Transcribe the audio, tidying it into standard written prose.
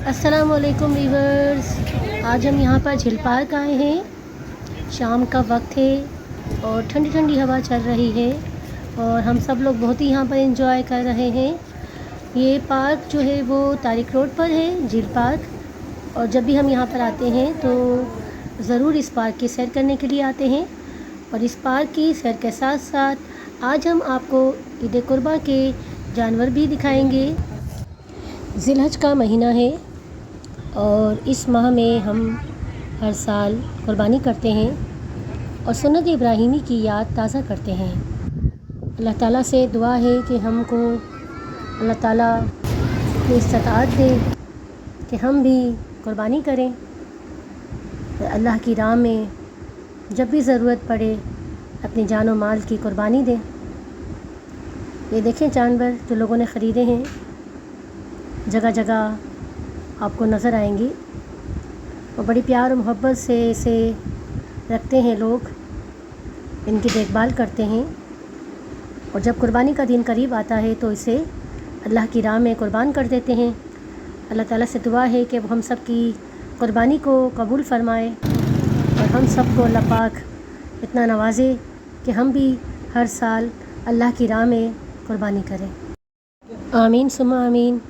अस्सलाम वालेकुम वीवर्स। आज हम यहाँ पर झील पार्क आए हैं। शाम का वक्त है और ठंडी ठंडी हवा चल रही है और हम सब लोग बहुत ही यहाँ पर एंजॉय कर रहे हैं। ये पार्क जो है वो तारिक रोड पर है, झील पार्क। और जब भी हम यहाँ पर आते हैं तो ज़रूर इस पार्क की सैर करने के लिए आते हैं। और इस पार्क की सैर के साथ साथ आज हम आपको ईद कुर्बान के जानवर भी दिखाएंगे। ज़िलहज का महीना है और इस माह में हम हर साल कुर्बानी करते हैं और सुन्नत इब्राहीमी की याद ताज़ा करते हैं। अल्लाह ताला से दुआ है कि हमको अल्लाह ताला इतनी इस्ताअत दे कि हम भी कुर्बानी करें, अल्लाह की राह में जब भी ज़रूरत पड़े अपनी जान और माल की कुर्बानी दें। ये देखें जानवर जो लोगों ने ख़रीदे हैं, जगह जगह आपको नज़र आएंगी और बड़ी प्यार और मोहब्बत से इसे रखते हैं लोग, इनकी देखभाल करते हैं। और जब कुर्बानी का दिन करीब आता है तो इसे अल्लाह की राह में कुर्बान कर देते हैं। अल्लाह ताला से दुआ है कि वो हम सब की कुर्बानी को कबूल फरमाए और हम सब को अल्लाह पाक इतना नवाजे कि हम भी हर साल अल्लाह की राह में कुर्बानी करें। आमीन सुम्मा आमीन।